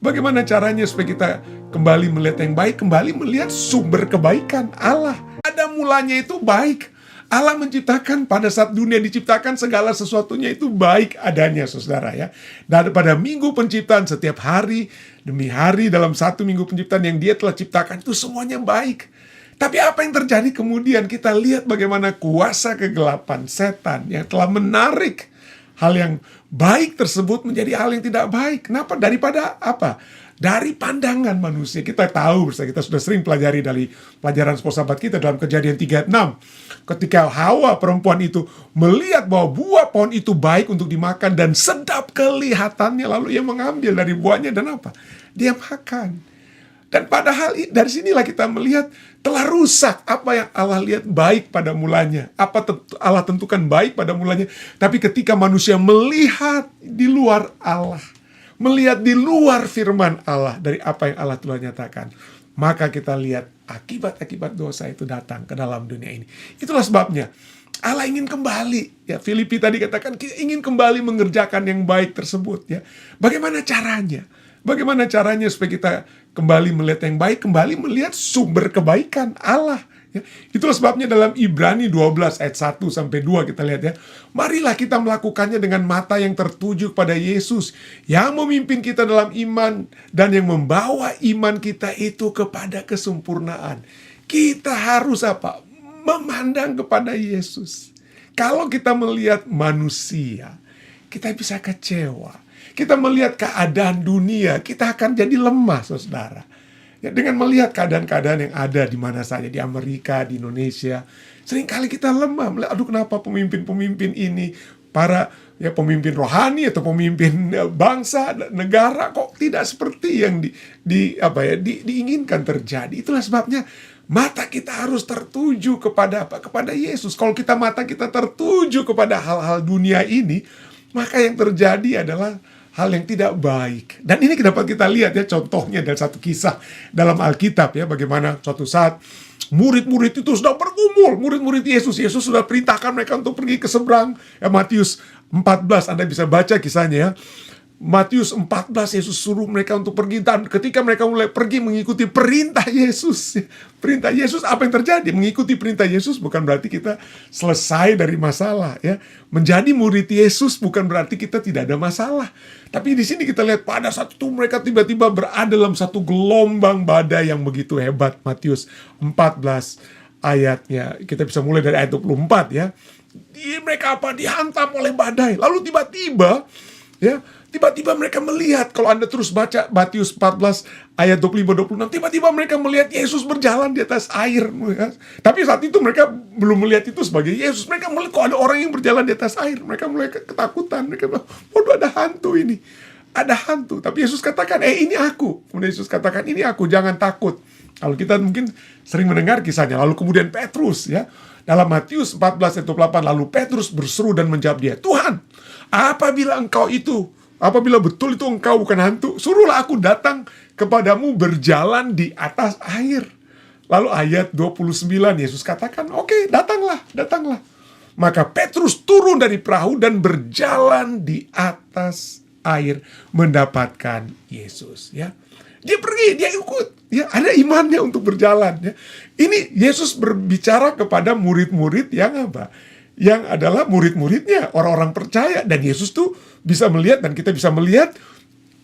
Bagaimana caranya supaya kita kembali melihat yang baik, kembali melihat sumber kebaikan Allah. Pada mulanya itu baik. Allah menciptakan, pada saat dunia diciptakan, segala sesuatunya itu baik adanya, saudara ya. Dan pada minggu penciptaan, setiap hari demi hari dalam satu minggu penciptaan yang Dia telah ciptakan, itu semuanya baik. Tapi apa yang terjadi kemudian? Kita lihat bagaimana kuasa kegelapan setan yang telah menarik hal yang baik tersebut menjadi hal yang tidak baik. Kenapa? Daripada apa? Dari pandangan manusia. Kita tahu, kita sudah sering pelajari dari pelajaran sahabat kita dalam Kejadian 3:6. Ketika Hawa perempuan itu melihat bahwa buah pohon itu baik untuk dimakan dan sedap kelihatannya, lalu ia mengambil dari buahnya dan apa? Dia makan. Dan padahal dari sinilah kita melihat telah rusak apa yang Allah lihat baik pada mulanya. Apa Allah tentukan baik pada mulanya. Tapi ketika manusia melihat di luar Allah, melihat di luar firman Allah dari apa yang Allah telah nyatakan, maka kita lihat akibat-akibat dosa itu datang ke dalam dunia ini. Itulah sebabnya Allah ingin kembali. Ya, Filipi tadi katakan ingin kembali mengerjakan yang baik tersebut. Ya, bagaimana caranya? Bagaimana caranya supaya kita kembali melihat yang baik, kembali melihat sumber kebaikan Allah. Ya, itulah sebabnya dalam Ibrani 12 ayat 1-2 kita lihat ya. Marilah kita melakukannya dengan mata yang tertuju kepada Yesus, yang memimpin kita dalam iman dan yang membawa iman kita itu kepada kesempurnaan. Kita harus apa? Memandang kepada Yesus. Kalau kita melihat manusia, kita bisa kecewa. Kita melihat keadaan dunia, kita akan jadi lemah, saudara. Ya, dengan melihat keadaan-keadaan yang ada di mana saja, di Amerika, di Indonesia, seringkali kita lemah. Melihat, aduh kenapa pemimpin-pemimpin ini, para pemimpin rohani atau pemimpin bangsa, negara, kok tidak seperti yang diinginkan terjadi. Itulah sebabnya mata kita harus tertuju kepada apa? Kepada Yesus. Kalau mata kita tertuju kepada hal-hal dunia ini, maka yang terjadi adalah hal yang tidak baik. Dan ini dapat kita lihat ya, contohnya dari satu kisah dalam Alkitab ya, bagaimana suatu saat murid-murid itu sudah bergumul, murid-murid Yesus sudah perintahkan mereka untuk pergi ke seberang. Ya, Matius 14, Anda bisa baca kisahnya ya. Matius 14, Yesus suruh mereka untuk pergi, dan ketika mereka mulai pergi mengikuti perintah Yesus, perintah Yesus, apa yang terjadi? Mengikuti perintah Yesus bukan berarti kita selesai dari masalah ya. Menjadi murid Yesus bukan berarti kita tidak ada masalah. Tapi di sini kita lihat pada saat itu mereka tiba-tiba berada dalam satu gelombang badai yang begitu hebat. Matius 14 ayatnya, kita bisa mulai dari ayat 24 ya. Mereka dihantam oleh badai. Lalu tiba-tiba mereka melihat, kalau Anda terus baca Matius 14 ayat 25-26, tiba-tiba mereka melihat Yesus berjalan di atas air. Tapi saat itu mereka belum melihat itu sebagai Yesus. Mereka melihat kok ada orang yang berjalan di atas air. Mereka mulai ketakutan. Mereka bilang, waduh, ada hantu ini. Ada hantu. Tapi Yesus katakan, ini aku. Kemudian Yesus katakan, ini aku, jangan takut. Kalau kita mungkin sering mendengar kisahnya. Lalu kemudian Petrus ya, dalam Matius 14 ayat 28, lalu Petrus berseru dan menjawab dia, Tuhan, apabila betul itu engkau bukan hantu, suruhlah aku datang kepadamu berjalan di atas air. Lalu ayat 29 Yesus katakan, oke, datanglah. Maka Petrus turun dari perahu dan berjalan di atas air mendapatkan Yesus ya. Dia pergi, dia ikut ya, ada imannya untuk berjalan ya. Ini Yesus berbicara kepada murid-murid yang apa? Yang adalah murid-muridnya, orang-orang percaya. Dan Yesus tuh bisa melihat, dan kita bisa melihat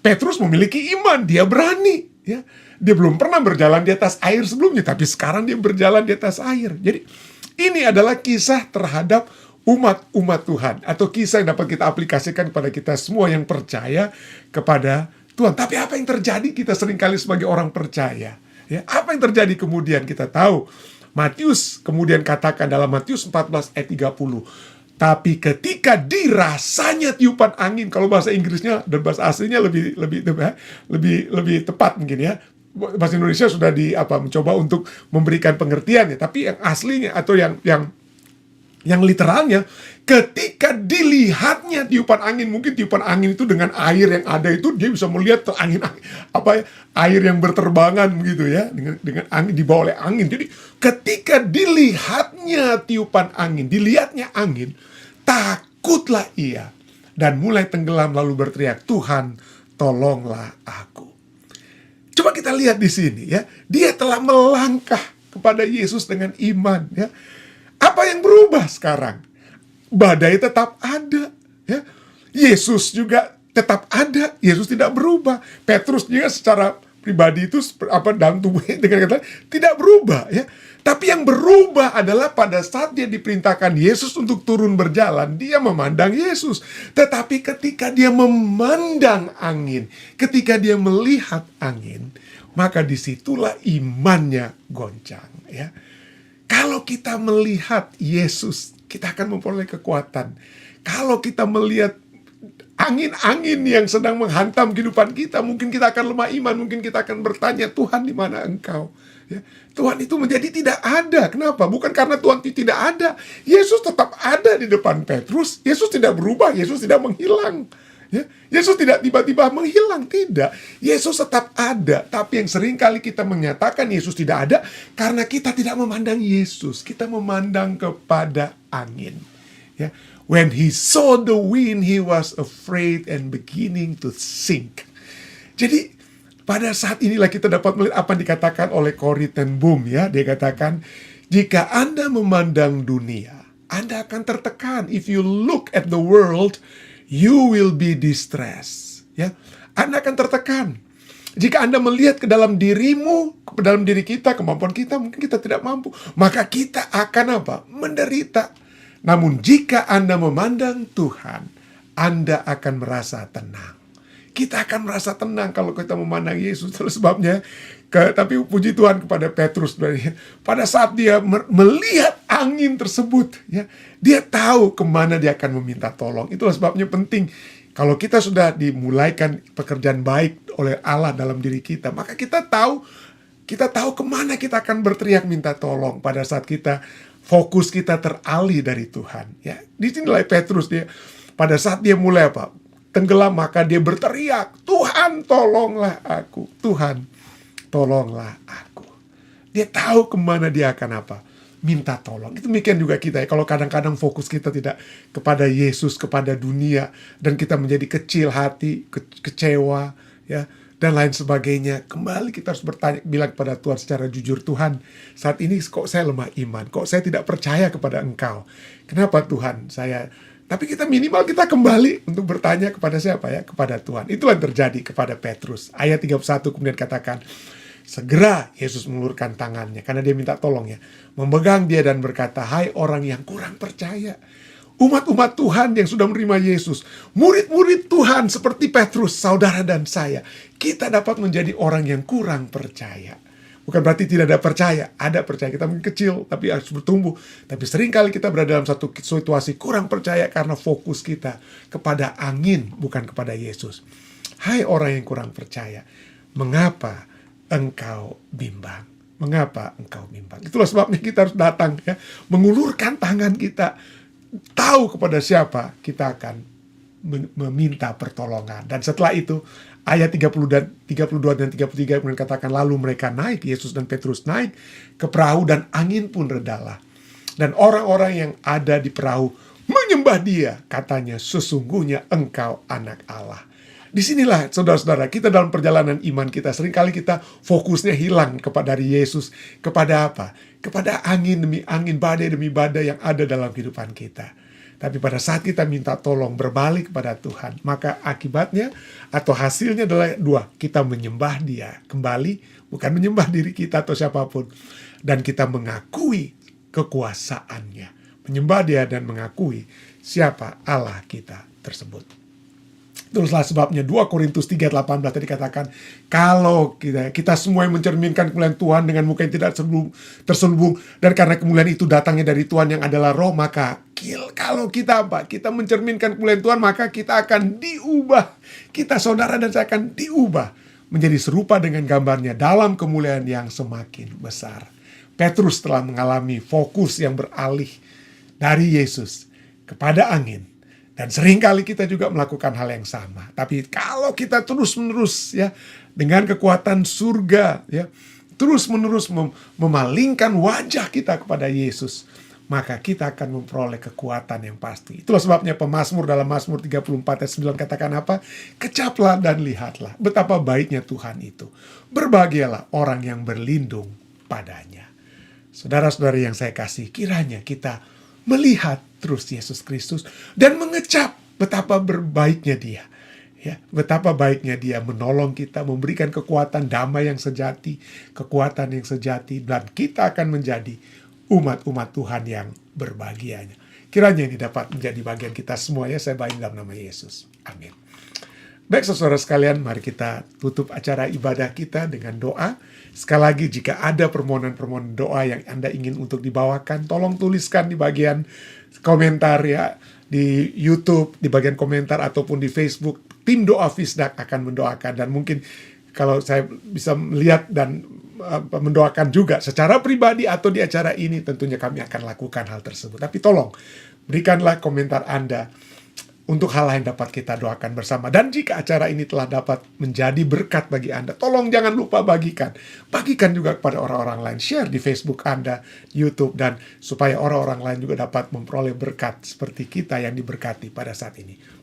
Petrus memiliki iman, dia berani ya. Dia belum pernah berjalan di atas air sebelumnya, tapi sekarang dia berjalan di atas air. Jadi ini adalah kisah terhadap umat Tuhan, atau kisah yang dapat kita aplikasikan kepada kita semua yang percaya kepada Tuhan. Tapi apa yang terjadi kita seringkali sebagai orang percaya ya? Apa yang terjadi kemudian? Kita tahu Matius kemudian katakan dalam Matius 14 ayat 30, tapi ketika dirasanya tiupan angin, kalau bahasa Inggrisnya dan bahasa aslinya lebih tepat mungkin ya. Bahasa Indonesia sudah mencoba untuk memberikan pengertian ya, tapi yang aslinya atau yang literalnya, ketika dilihatnya tiupan angin, mungkin tiupan angin itu dengan air yang ada itu, dia bisa melihat air yang berterbangan begitu ya, dengan angin, dibawa oleh angin. Jadi ketika dilihatnya tiupan angin, dilihatnya angin, takutlah ia dan mulai tenggelam lalu berteriak, Tuhan, tolonglah aku. Coba kita lihat di sini ya. Dia telah melangkah kepada Yesus dengan iman ya. Apa yang berubah sekarang? Badai tetap ada ya. Yesus juga tetap ada. Yesus tidak berubah. Petrus juga secara pribadi itu dalam tubuhnya dengan kata tidak berubah ya. Tapi yang berubah adalah pada saat dia diperintahkan Yesus untuk turun berjalan, dia memandang Yesus. Tetapi ketika dia memandang angin, ketika dia melihat angin, maka disitulah imannya goncang ya. Kalau kita melihat Yesus, kita akan memperoleh kekuatan. Kalau kita melihat angin-angin yang sedang menghantam kehidupan kita, mungkin kita akan lemah iman, mungkin kita akan bertanya, Tuhan di mana Engkau? Ya, Tuhan itu menjadi tidak ada. Kenapa? Bukan karena Tuhan itu tidak ada. Yesus tetap ada di depan Petrus. Yesus tidak berubah, Yesus tidak menghilang. Ya, Yesus tidak tiba-tiba menghilang, tidak. Yesus tetap ada. Tapi yang sering kali kita menyatakan Yesus tidak ada karena kita tidak memandang Yesus. Kita memandang kepada angin. Ya. When he saw the wind, he was afraid and beginning to sink. Jadi pada saat inilah kita dapat melihat apa yang dikatakan oleh Corrie ten Boom ya. Dia katakan, jika Anda memandang dunia, Anda akan tertekan. If you look at the world, you will be distressed. Ya, Anda akan tertekan. Jika Anda melihat ke dalam dirimu, ke dalam diri kita, kemampuan kita, mungkin kita tidak mampu. Maka kita akan apa? Menderita. Namun jika Anda memandang Tuhan, Anda akan merasa tenang. Kita akan merasa tenang kalau kita memandang Yesus. Itulah sebabnya, tapi puji Tuhan kepada Petrus. Pada saat dia melihat angin tersebut, ya, dia tahu kemana dia akan meminta tolong. Itulah sebabnya penting. Kalau kita sudah dimulaikan pekerjaan baik oleh Allah dalam diri kita, maka kita tahu kemana kita akan berteriak minta tolong pada saat kita fokus kita teralih dari Tuhan. Ya, di sinilah Petrus dia pada saat dia mulai tenggelam, maka dia berteriak, Tuhan tolonglah aku, Tuhan tolonglah aku. Dia tahu kemana dia akan minta tolong. Itu demikian juga kita ya. Kalau kadang-kadang fokus kita tidak kepada Yesus, kepada dunia, dan kita menjadi kecil hati, kecewa, ya, dan lain sebagainya. Kembali kita harus bertanya, bilang kepada Tuhan secara jujur, Tuhan, saat ini kok saya lemah iman, kok saya tidak percaya kepada Engkau. Kenapa Tuhan tapi kita minimal kita kembali untuk bertanya kepada siapa ya? Kepada Tuhan. Itulah yang terjadi kepada Petrus. Ayat 31 kemudian katakan, segera Yesus mengulurkan tangannya, karena dia minta tolong ya. Memegang dia dan berkata, hai orang yang kurang percaya. Umat-umat Tuhan yang sudah menerima Yesus. Murid-murid Tuhan seperti Petrus, saudara dan saya. Kita dapat menjadi orang yang kurang percaya. Bukan berarti tidak ada percaya, ada percaya. Kita mungkin kecil, tapi harus bertumbuh. Tapi seringkali kita berada dalam satu situasi kurang percaya karena fokus kita kepada angin, bukan kepada Yesus. Hai orang yang kurang percaya, mengapa engkau bimbang? Mengapa engkau bimbang? Itulah sebabnya kita harus datang ya, mengulurkan tangan kita, tahu kepada siapa kita akan meminta pertolongan. Dan setelah itu ayat 32 dan 33 kemudian katakan, lalu mereka naik, Yesus dan Petrus naik ke perahu dan angin pun redalah. Dan orang-orang yang ada di perahu menyembah dia, katanya, sesungguhnya engkau anak Allah. Disinilah saudara-saudara, kita dalam perjalanan iman kita, seringkali kita fokusnya hilang kepada dari Yesus, kepada apa? Kepada angin demi angin, badai demi badai yang ada dalam kehidupan kita. Tapi pada saat kita minta tolong berbalik kepada Tuhan, maka akibatnya atau hasilnya adalah dua. Kita menyembah dia kembali, bukan menyembah diri kita atau siapapun. Dan kita mengakui kekuasaannya. Menyembah dia dan mengakui siapa Allah kita tersebut. Itulah sebabnya 2 Korintus 3:18 tadi katakan, kalau kita semua yang mencerminkan kemuliaan Tuhan dengan muka yang tidak terselubung, dan karena kemuliaan itu datangnya dari Tuhan yang adalah Roh, maka kalau kita kita mencerminkan kemuliaan Tuhan, maka kita akan diubah. Kita saudara dan saya akan diubah menjadi serupa dengan gambarnya dalam kemuliaan yang semakin besar. Petrus telah mengalami fokus yang beralih dari Yesus kepada angin. Dan seringkali kita juga melakukan hal yang sama. Tapi kalau kita terus-menerus ya, dengan kekuatan surga ya, terus-menerus memalingkan wajah kita kepada Yesus, maka kita akan memperoleh kekuatan yang pasti. Itulah sebabnya pemazmur dalam Mazmur 34 ayat 9 katakan apa? Kecaplah dan lihatlah betapa baiknya Tuhan itu. Berbahagialah orang yang berlindung padanya. Saudara-saudari yang saya kasih, kiranya kita melihat terus Yesus Kristus dan mengecap betapa berbaiknya Dia. Ya, betapa baiknya Dia menolong kita, memberikan kekuatan damai yang sejati, kekuatan yang sejati, dan kita akan menjadi umat-umat Tuhan yang berbahagianya. Kiranya ini dapat menjadi bagian kita semuanya. Saya baik dalam nama Yesus. Amin. Baik, saudara sekalian, mari kita tutup acara ibadah kita dengan doa. Sekali lagi, jika ada permohonan-permohonan doa yang Anda ingin untuk dibawakan, tolong tuliskan di bagian komentar ya, di YouTube, di bagian komentar ataupun di Facebook. Tim Doa Fisdak akan mendoakan, dan mungkin kalau saya bisa melihat dan mendoakan juga secara pribadi atau di acara ini, tentunya kami akan lakukan hal tersebut. Tapi tolong berikanlah komentar Anda untuk hal yang dapat kita doakan bersama. Dan jika acara ini telah dapat menjadi berkat bagi Anda, tolong jangan lupa bagikan. Bagikan juga kepada orang-orang lain. Share di Facebook Anda, YouTube, dan supaya orang-orang lain juga dapat memperoleh berkat seperti kita yang diberkati pada saat ini.